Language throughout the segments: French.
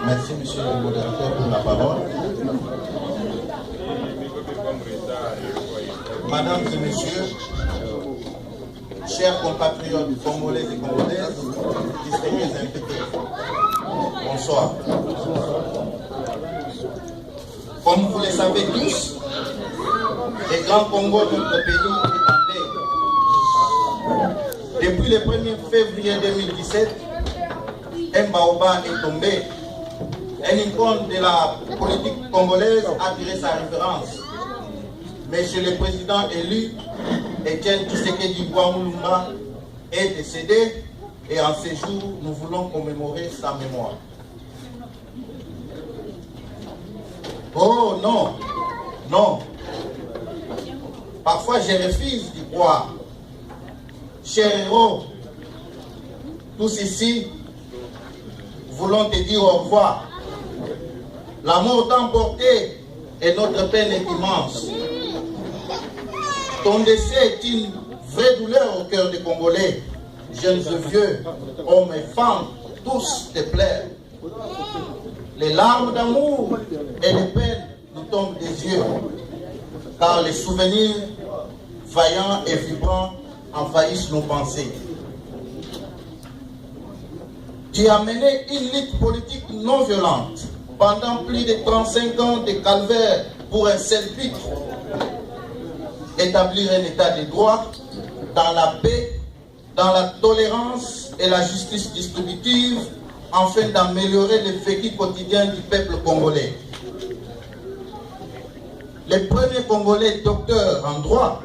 Merci, monsieur le modérateur, pour la parole. Mesdames et messieurs, chers compatriotes congolais et congolaises, distingués invités, bonsoir. Comme vous le savez tous, les Grands Congo de notre pays est en paix. Depuis le 1er février 2017, un baobab est tombé. Un icône de la politique congolaise a tiré sa référence. Monsieur le président élu, Etienne Tshisekedi Ouamulumba, est décédé et en ce jour, nous voulons commémorer sa mémoire. Oh non, non. Parfois, je refuse d'y croire. Chers héros, tous ici, voulons te dire au revoir. La mort t'a emporté et notre peine est immense. Ton décès est une vraie douleur au cœur des Congolais. Jeunes et vieux, hommes et femmes, tous te plairent. Les larmes d'amour et les peines nous tombent des yeux, car les souvenirs vaillants et vibrants envahissent nos pensées. Tu as mené une lutte politique non violente pendant plus de 35 ans de calvaire pour un seul but: établir un état de droit dans la paix, dans la tolérance et la justice distributive, afin d'améliorer le vécu quotidien du peuple congolais. Le premier Congolais docteur en droit,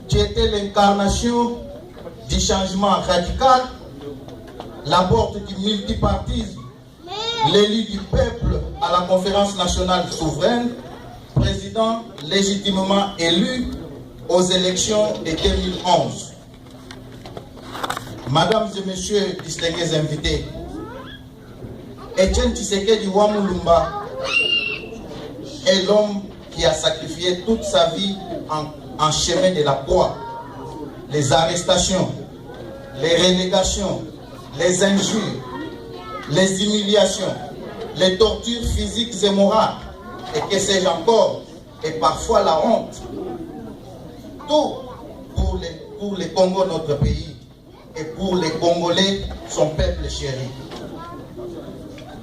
tu étais l'incarnation du changement radical, la porte du multipartisme, l'élu du peuple à la conférence nationale souveraine, président légitimement élu aux élections de 2011. Mesdames et messieurs distingués invités, Etienne Tshisekedi Ouamulumba est l'homme qui a sacrifié toute sa vie en chemin de la croix. Les arrestations, les renégations, les injures, les humiliations, les tortures physiques et morales, et que sais-je encore, et parfois la honte. Tout pour les Congo, notre pays, et pour les Congolais, son peuple chéri.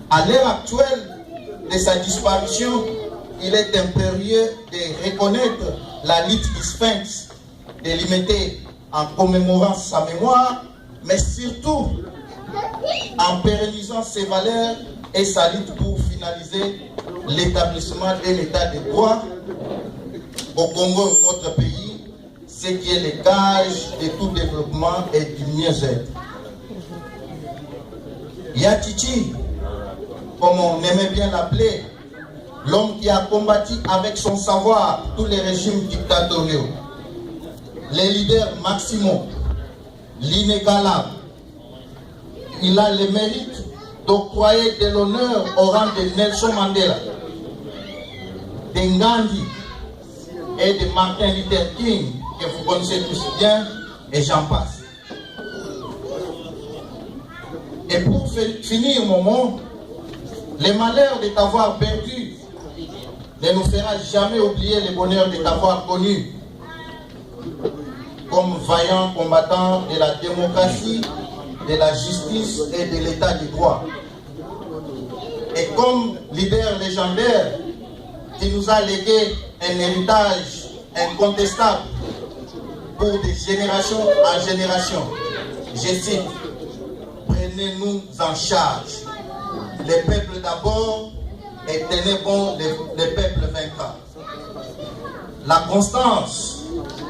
À l'heure actuelle de sa disparition, il est impérieux de reconnaître la lutte du Sphinx, de l'imiter en commémorant sa mémoire, mais surtout en pérennisant ses valeurs et sa lutte pour finaliser l'établissement d'un état de droit au Congo, notre pays, ce qui est le gage de tout développement et du mieux-être. Yatiti, comme on aimait bien l'appeler, l'homme qui a combattu avec son savoir tous les régimes dictatoriaux, les leaders maximaux, l'inégalable. Il a le mérite d'octroyer de l'honneur au rang de Nelson Mandela, de Ngandi et de Martin Luther King, que vous connaissez tous bien, et j'en passe. Et pour finir mon mot, le malheur de t'avoir perdu ne nous fera jamais oublier le bonheur de t'avoir connu comme vaillant combattant de la démocratie, de la justice et de l'état de droit. Et comme leader légendaire, tu nous as légué un héritage incontestable pour des générations en génération. Je cite: prenez-nous en charge. Les peuples d'abord et tenez bon les peuples vaincra. La constance,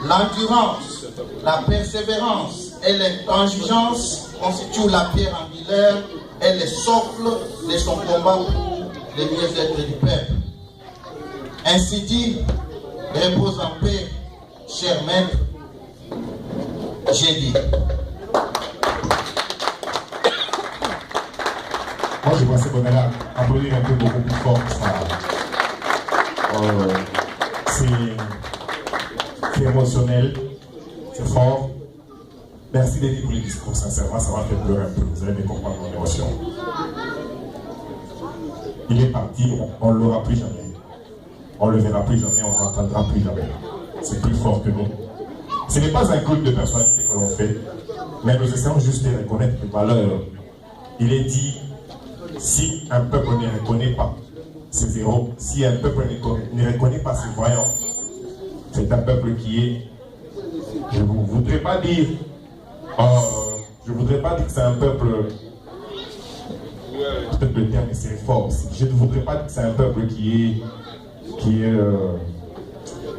l'endurance, la persévérance et l'intransigeance constituent la pierre angulaire et le socle de son combat pour le mieux-être du peuple. Ainsi dit, repose en paix, cher maître, j'ai dit. Moi, je vois ces bonheurs applaudir un peu beaucoup plus fort que ça. C'est émotionnel, c'est fort. Merci d'être pour les discours, sincèrement, ça m'a fait pleurer un peu, vous allez me comprendre mon émotion. Il est parti, on ne l'aura plus jamais. On ne le verra plus jamais, on ne l'entendra plus jamais. C'est plus fort que nous. Ce n'est pas un groupe de personnalités que l'on fait, mais nous essayons juste de reconnaître les valeurs. Il est dit, si un peuple ne reconnaît pas ses héros, si un peuple ne reconnaît pas ses voyants, c'est un peuple qui est, je ne voudrais pas dire que c'est un peuple, peut-être le terme c'est fort, je ne voudrais pas dire que c'est un peuple qui est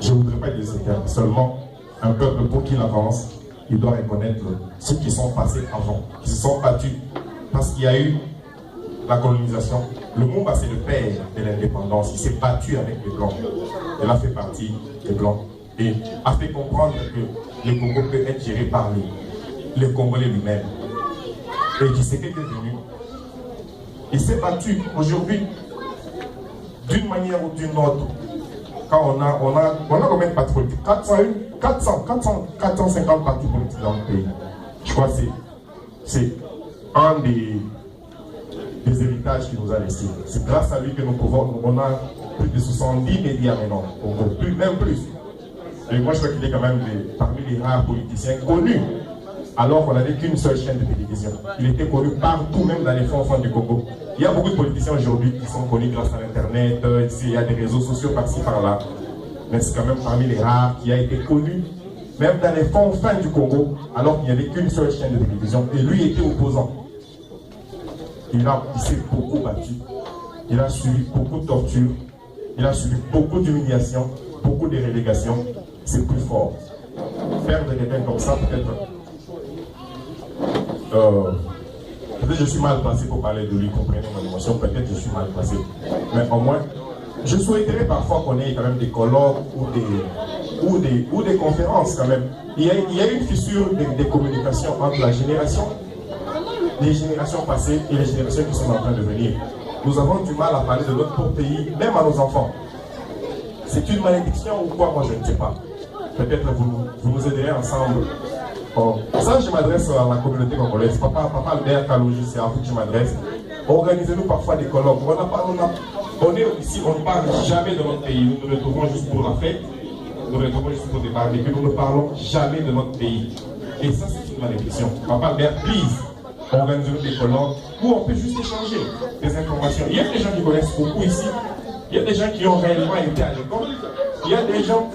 je ne voudrais pas dire ce terme, seulement un peuple pour qu'il avance, il doit reconnaître ceux qui sont passés avant, qui se sont battus, parce qu'il y a eu la colonisation. Le Mumba, c'est le père de l'indépendance. Il s'est battu avec les Blancs. Il a fait partie des Blancs et a fait comprendre que le Congo peut être géré par les Congolais lui-même. Et qui s'est devenu. Il s'est battu aujourd'hui, d'une manière ou d'une autre. Quand on a combien de partis politiques? 450 partis politiques dans le pays. Je crois que c'est un des héritages qu'il nous a laissé. C'est grâce à lui que nous pouvons, on a plus de 70 médias maintenant, même plus. Et moi je crois qu'il est quand même parmi les rares politiciens connus, alors qu'on n'avait qu'une seule chaîne de télévision. Il était connu partout, même dans les fonds du Congo. Il y a beaucoup de politiciens aujourd'hui qui sont connus grâce à l'internet, il y a des réseaux sociaux par-ci par-là, mais c'est quand même parmi les rares qui a été connu, même dans les fonds du Congo, alors qu'il n'y avait qu'une seule chaîne de télévision, et lui était opposant. Il s'est beaucoup battu, il a subi beaucoup de tortures, il a subi beaucoup d'humiliations, beaucoup de relégations. C'est plus fort. Perdre quelqu'un comme ça, peut-être je suis mal placé pour parler de lui, comprenez mon émotion, peut-être je suis mal placé. Mais au moins, je souhaiterais parfois qu'on ait quand même des colloques ou des conférences quand même. Il y a une fissure des communications entre les générations passées et les générations qui sont en train de venir. Nous avons du mal à parler de notre propre pays, même à nos enfants. C'est une malédiction ou quoi? Moi je ne sais pas. Peut-être vous nous aiderez ensemble. Bon. Ça, je m'adresse à la communauté congolaise. Papa Albert Kaloji, c'est à vous que je m'adresse. Organisez-nous parfois des colloques. On est ici, on ne parle jamais de notre pays. Nous nous retrouvons juste pour la fête. Nous nous retrouvons juste pour des barbecues. Nous ne parlons jamais de notre pays. Et ça, c'est une malédiction. Papa Albert, please, organisez-nous des colloques où on peut juste échanger des informations. Il y a des gens qui connaissent beaucoup ici. Il y a des gens qui ont réellement été à l'école. Il y a des gens,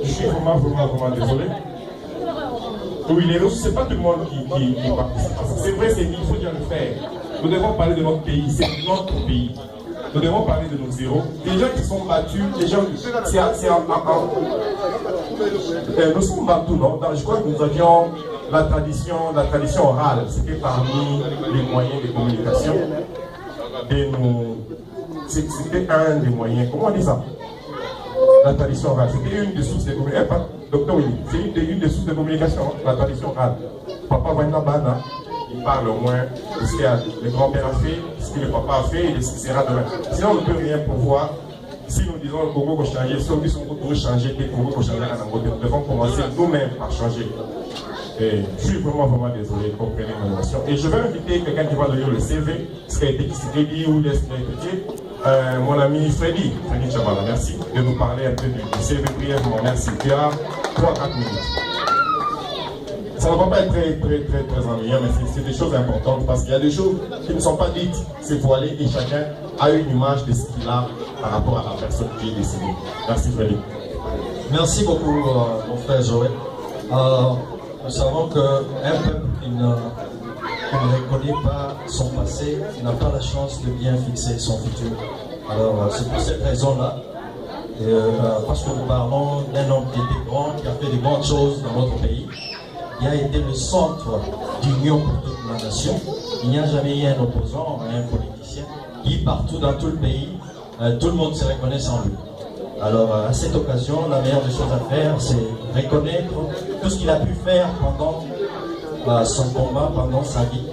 je suis vraiment désolé. Oui, les ressources, ce n'est pas tout le monde qui participe. C'est vrai, il faut déjà le faire. Nous devons parler de notre pays, c'est notre pays. Nous devons parler de nos héros. Des gens qui sont battus, des gens qui... nous sommes battus, non? Je crois que nous avions la tradition orale. C'était parmi les moyens de communication. C'était un des moyens. Comment on dit ça? La tradition orale. C'était une des sources de communication. Docteur Willy, c'est une des sources de communication, la tradition orale. Papa Wayna Bana, il parle au moins de ce que le grand-père a fait, ce que le papa a fait et de ce qui sera demain. Sinon, on ne peut rien pouvoir. Si nous disons le Congo va changer, si on dit qu'on peut changer, le Congo va changer en Angola, nous devons commencer nous-mêmes par changer. Et je suis vraiment désolé, comprenez mon émotion. Et je vais inviter quelqu'un qui va lire le CV, ce qui a été dit ou ce qui a été dit. Mon ami Freddy Chabala, merci de nous parler un peu du CV brièvement. Merci. Tu as 3-4 minutes. Ça ne va pas être très ennuyant, mais c'est des choses importantes parce qu'il y a des choses qui ne sont pas dites, c'est voilé et chacun a une image de ce qu'il a par rapport à la personne qui est décédée. Merci Freddy. Merci beaucoup mon frère Joël. Nous savons qu'un peuple qui ne reconnaît pas son passé n'a pas la chance de bien fixer son futur. Alors c'est pour cette raison-là, parce que nous parlons d'un homme qui était grand, qui a fait de grandes choses dans notre pays, qui a été le centre d'union pour toute la nation. Il n'y a jamais eu un opposant, un politicien, qui partout dans tout le pays, tout le monde se reconnaît en lui. Alors à cette occasion, la meilleure des choses à faire, c'est reconnaître tout ce qu'il a pu faire pendant son combat, pendant sa vie.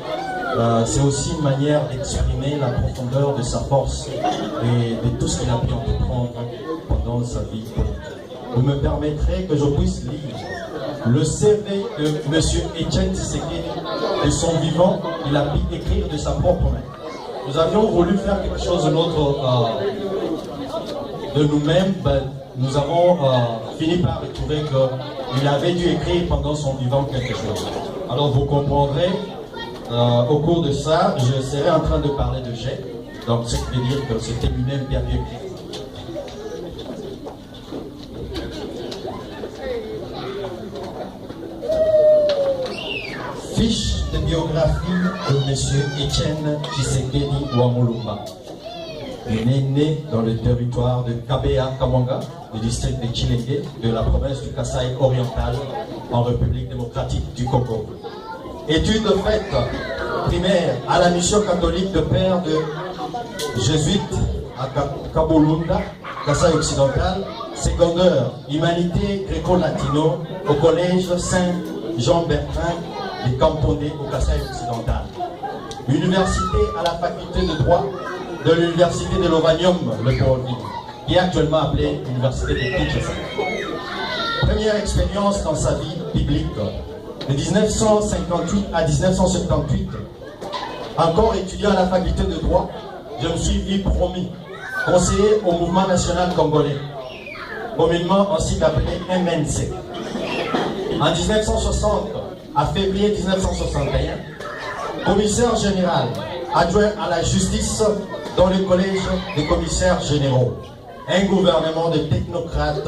C'est aussi une manière d'exprimer la profondeur de sa force et de tout ce qu'il a pu entreprendre pendant sa vie politique. Vous me permettrez que je puisse lire le CV de M. Etienne Tshisekedi, de son vivant, il a pu écrire de sa propre main. Nous avions voulu faire quelque chose de nous-mêmes, nous avons fini par retrouver qu'il avait dû écrire pendant son vivant quelque chose. Alors vous comprendrez, au cours de ça, je serai en train de parler de jet, donc ce qui veut dire que c'était lui-même qui a pu écrire. Fiche de biographie de M. Etienne Tshisekedi Wamulumba. Il est né dans le territoire de Kabea Kamwanga, du district de Chilenge, de la province du Kasaï oriental, en République démocratique du Congo. Études faites primaires à la mission catholique de père de jésuites à Kabulunda, Kasaï occidental, secondaire humanité gréco-latino au collège Saint-Jean-Bertrand de Kampondé au Kasaï occidental. Université à la faculté de droit de l'université de Lovanium, le Port-Ville, qui est actuellement appelée Université de Kinshasa. Première expérience dans sa vie publique, de 1958 à 1978, encore étudiant à la faculté de droit, je me suis vu promu conseiller au mouvement national congolais, communément aussi appelé MNC. En 1960 à février 1961, commissaire général adjoint à la justice dans le collège des commissaires généraux. Un gouvernement de technocrates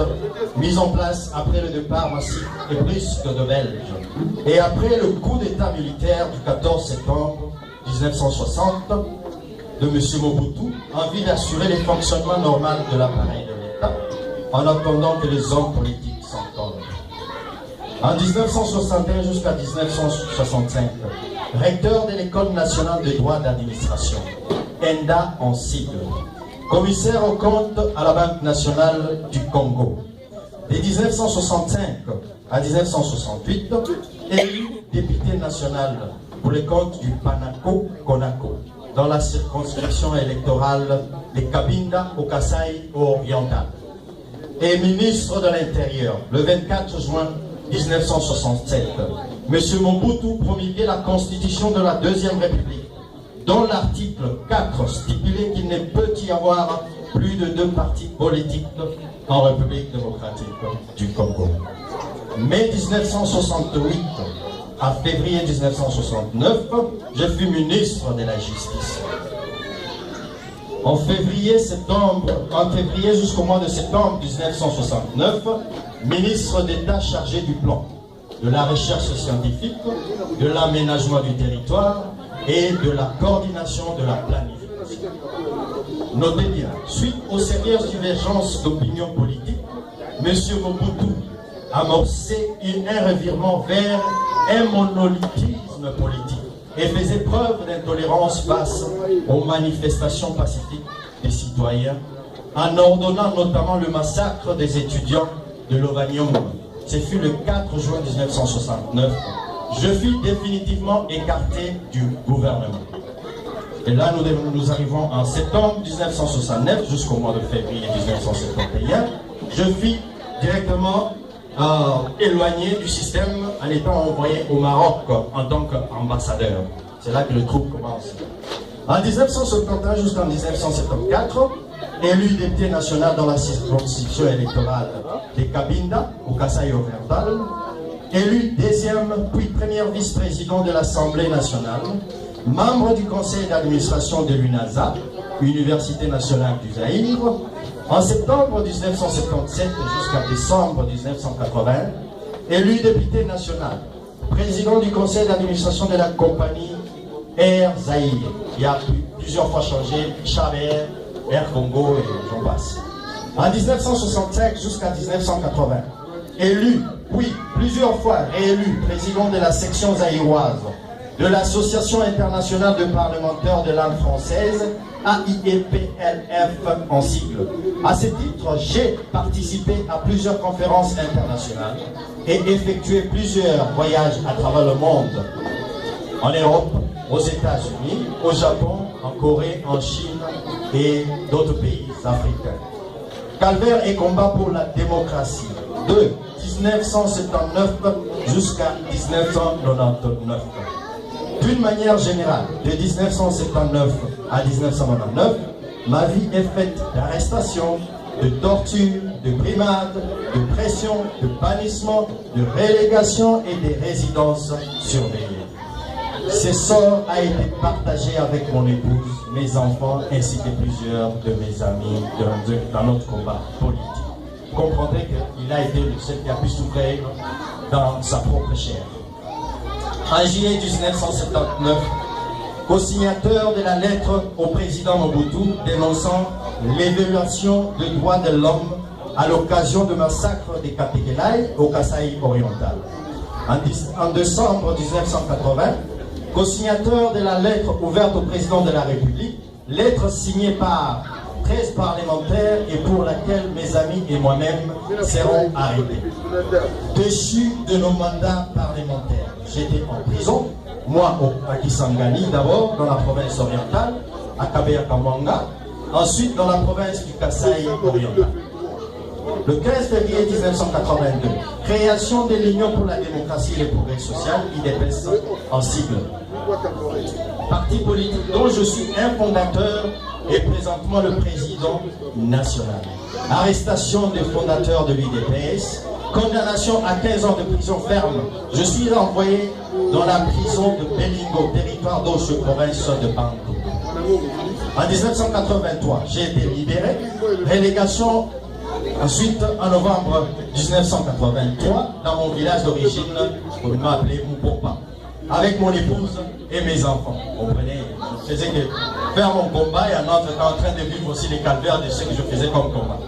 mis en place après le départ massif et brusque de Belges. Et après le coup d'État militaire du 14 septembre 1960 de M. Mobutu, en vue d'assurer le fonctionnement normal de l'appareil de l'État, en attendant que les hommes politiques s'entendent. En 1961 jusqu'à 1965, recteur de l'École nationale de droit d'administration, ENDA en sigle, commissaire aux comptes à la Banque nationale du Congo. De 1965 à 1968, élu député national pour les comptes du Panako-Konako, dans la circonscription électorale de Kabinda au Kasaï oriental. Et ministre de l'Intérieur, le 24 juin 1967, M. Mobutu promulguait la constitution de la Deuxième République, dont l'article 4 stipulait qu'il ne peut y avoir plus de 2 partis politiques en République démocratique du Congo. Mai 1968 à février 1969, je fus ministre de la Justice. En février jusqu'au mois de septembre 1969, ministre d'État chargé du plan, de la recherche scientifique, de l'aménagement du territoire et de la coordination de la planification. Notez bien, suite aux sérieuses divergences d'opinion politique, M. Mobutu amorçait un revirement vers un monolithisme politique et faisait preuve d'intolérance face aux manifestations pacifiques des citoyens, en ordonnant notamment le massacre des étudiants de Lovanium. Ce fut le 4 juin 1969. Je fus définitivement écarté du gouvernement. Et là, nous arrivons en septembre 1969 jusqu'au mois de février 1971. Je fus directement éloigné du système en étant envoyé au Maroc en tant qu'ambassadeur. C'est là que le trouble commence. En 1971 jusqu'en 1974, élu député national dans la circonscription électorale de Kabinda, au Kasaï oriental, élu deuxième puis premier vice-président de l'Assemblée nationale, membre du conseil d'administration de l'UNASA, Université nationale du Zaïre, en septembre 1977 jusqu'à décembre 1980, élu député national, président du conseil d'administration de la compagnie Air Zaïre, qui a plusieurs fois changé, Chabert, Air Congo et j'en passe. En 1965 jusqu'à 1980, élu, puis plusieurs fois réélu président de la section zaïroise de l'Association internationale de parlementaires de langue française, AIEPLF en sigle. À ce titre, j'ai participé à plusieurs conférences internationales et effectué plusieurs voyages à travers le monde, en Europe, aux États-Unis, au Japon, en Corée, en Chine et d'autres pays africains. Calvaire et combat pour la démocratie. De 1979 jusqu'à 1999. D'une manière générale, de 1979 à 1999, ma vie est faite d'arrestations, de tortures, de brimades, de pression, de bannissement, de relégation et des résidences surveillées. Ce sort a été partagé avec mon épouse, mes enfants ainsi que plusieurs de mes amis dans notre combat politique. Vous comprendrez qu'il a été le seul qui a pu souffrir dans sa propre chair. En juillet 1979, co-signateur de la lettre au président Mobutu dénonçant l'évaluation des droits de l'homme à l'occasion du massacre des Kapekelaï au Kasaï oriental. En décembre 1980, co-signateur de la lettre ouverte au président de la République, lettre signée par 13 parlementaires et pour laquelle mes amis et moi-même serons arrêtés. Déchus de nos mandats parlementaires. J'étais en prison, moi à Kisangani d'abord, dans la province orientale, à Kabeya-Kamwanga, ensuite dans la province du Kasaï oriental. Le 15 février 1982, création de l'Union pour la démocratie et le progrès social, IDPS en sigle. Parti politique dont je suis un fondateur et présentement le président national. Arrestation des fondateurs de l'IDPS, condamnation à 15 ans de prison ferme. Je suis envoyé dans la prison de Belingo, territoire d'Oche, province de Bantou. En 1983, j'ai été libéré. Relégation ensuite en novembre 1983 dans mon village d'origine, on m'a appelé Moupopa, avec mon épouse et mes enfants. Vous comprenez, je faisais que faire mon combat et en autre temps en train de vivre aussi les calvaires de ce que je faisais comme combat.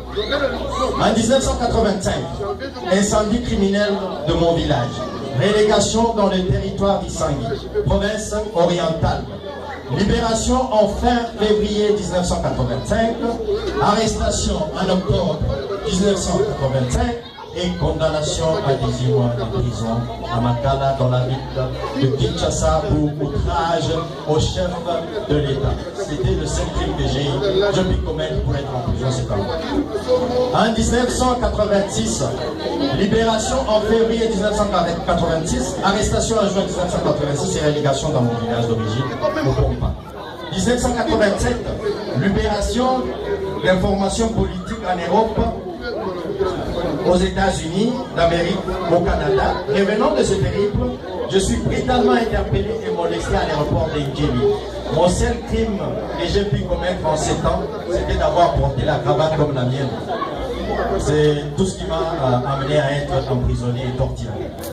En 1985, incendie criminel de mon village, relégation dans le territoire d'Issangui, province orientale. Libération en fin février 1985, arrestation en octobre 1985 et condamnation à 18 mois de prison à Makala dans la ville de Kinshasa pour outrage au chef de l'État. C'était le seul crime que j'ai pu commettre pour être en prison cette année. En 1986, libération en février 1986, arrestation en juin 1986 et relégation dans mon village d'origine, au Pompa. 1987, libération d'informations politiques en Europe, aux États-Unis d'Amérique, au Canada. Revenant de ce périple, je suis brutalement interpellé et molesté à l'aéroport d'Engeli. Mon seul crime que j'ai pu commettre en 7 ans, c'était d'avoir porté la cravate comme la mienne. C'est tout ce qui m'a amené à être emprisonné et torturé.